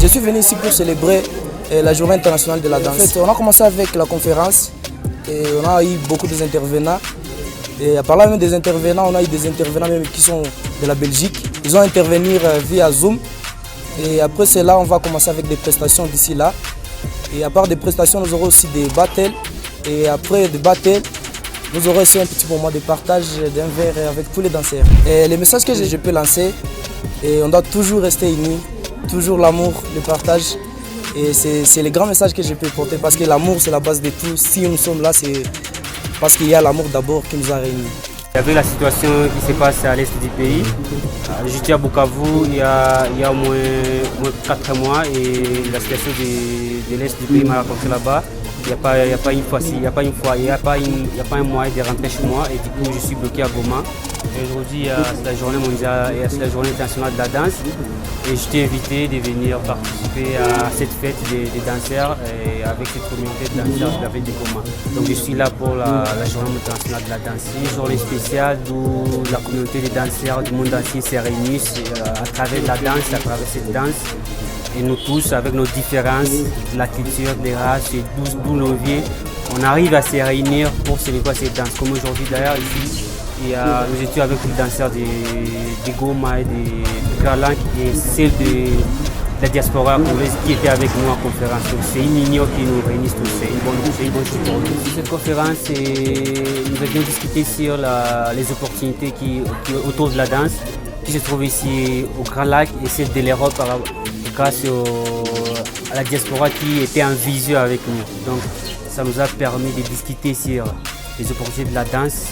Je suis venu ici pour célébrer la journée internationale de la danse. En fait, on a commencé avec la conférence et on a eu beaucoup d'intervenants. Et à part là même des intervenants, on a eu des intervenants même qui sont de la Belgique. Ils ont intervenir via Zoom. Et après cela, on va commencer avec des prestations d'ici là. Et à part des prestations, nous aurons aussi des battles. Et après des battles, nous aurons aussi un petit moment de partage d'un verre avec tous les danseurs. Et les messages que je peux lancer, et on doit toujours rester unis, toujours l'amour, le partage. Et c'est les grands messages que je peux porter parce que l'amour c'est la base de tout. Si nous sommes là, c'est parce qu'il y a l'amour d'abord qui nous a réunis. Avec la situation qui se passe à l'est du pays, j'étais à Bukavu il y a au moins 4 mois et la situation de l'est du pays m'a rencontré là-bas. Il n'y a pas un moyen de rentrer chez moi et du coup je suis bloqué à Goma. Aujourd'hui c'est la journée mondiale et c'est la journée internationale de la danse et j'étais invité de venir participer à cette fête des danseurs et avec cette communauté de danseurs de la ville de Goma. Donc je suis là pour la journée internationale de la danse. C'est une journée spéciale où la communauté des danseurs du monde entier se réunit à travers la danse, à travers cette danse. Et nous tous, avec nos différences, la culture, les races et d'où nous vient, on arrive à se réunir pour célébrer cette danse. Comme aujourd'hui d'ailleurs ici, nous étions avec les danseurs de Goma et de Garland et celles de la diaspora congolaise qui étaient avec nous en conférence. Donc c'est une union qui nous réunit tous, c'est une bonne chose pour nous. Cette conférence, nous avions discuté sur les opportunités autour de la danse qui se trouvent ici au Grand Lac et celle de l'Europe grâce à la diaspora qui était en visio avec nous. Donc ça nous a permis de discuter sur les opportunités de la danse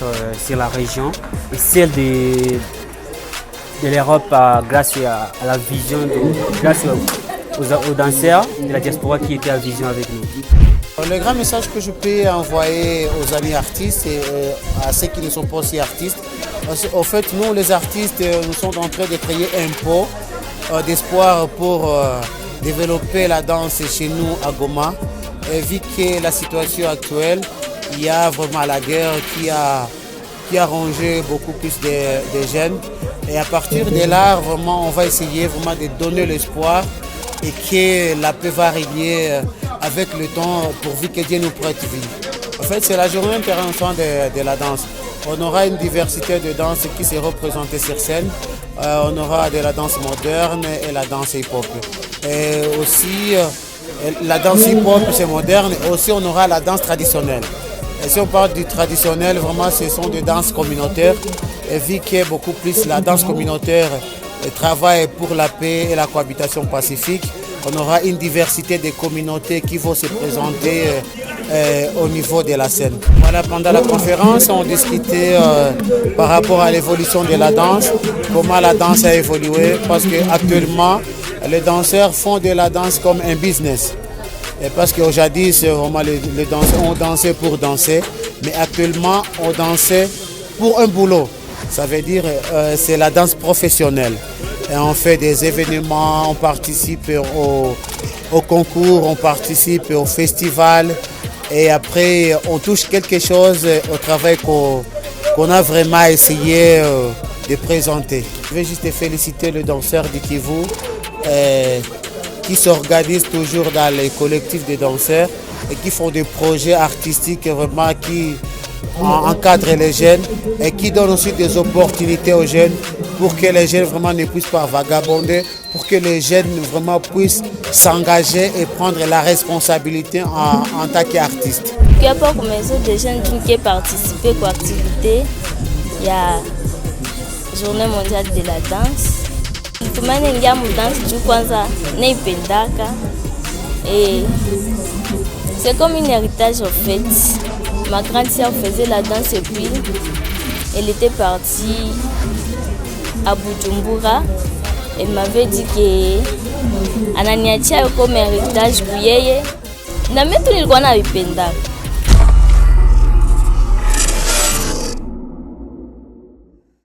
sur la région et celle de l'Europe grâce à la vision, grâce aux danseurs de la diaspora qui étaient en vision avec nous. Le grand message que je peux envoyer aux amis artistes et à ceux qui ne sont pas aussi artistes, en fait nous les artistes nous sommes en train de créer un pot d'espoir pour développer la danse chez nous à Goma. Et vu que la situation actuelle, il y a vraiment la guerre qui a rongé beaucoup plus de jeunes. Et à partir de là, vraiment, on va essayer vraiment de donner l'espoir et que la paix va régner avec le temps pourvu que Dieu nous prête vie. En fait, c'est la journée internationale de la danse. On aura une diversité de danses qui sera représentée sur scène. On aura de la danse moderne et la danse hip-hop. Et aussi, la danse hip-hop, c'est moderne. Et aussi, on aura la danse traditionnelle. Et si on parle du traditionnel, vraiment, ce sont des danses communautaires. Et vu que beaucoup plus la danse communautaire travaille pour la paix et la cohabitation pacifique, on aura une diversité de communautés qui vont se présenter au niveau de la scène. Voilà, pendant la conférence, on discutait par rapport à l'évolution de la danse, comment la danse a évolué, parce qu'actuellement, les danseurs font de la danse comme un business. Et parce qu'aujourd'hui, les danseurs ont dansé pour danser, mais actuellement, on dansait pour un boulot. Ça veut dire c'est la danse professionnelle. Et on fait des événements, on participe au concours, on participe au festival. Et après, on touche quelque chose au travail qu'on a vraiment essayé de présenter. Je vais juste féliciter le danseur du Kivu qui s'organise toujours dans les collectifs de danseurs et qui font des projets artistiques vraiment qui encadrent les jeunes et qui donnent aussi des opportunités aux jeunes pour que les jeunes vraiment ne puissent pas vagabonder, pour que les jeunes vraiment puissent s'engager et prendre la responsabilité en tant qu'artiste. Il y a pas comme des jeunes qui participent à l'activité. Il y a la journée mondiale de la danse. Et c'est comme un héritage en fait. Ma grande sœur faisait la danse et puis elle était partie à Bujumbura. Elle m'avait dit que ananiachia comme héritage pour yeye. Na mimi tulikuwa na vipenda.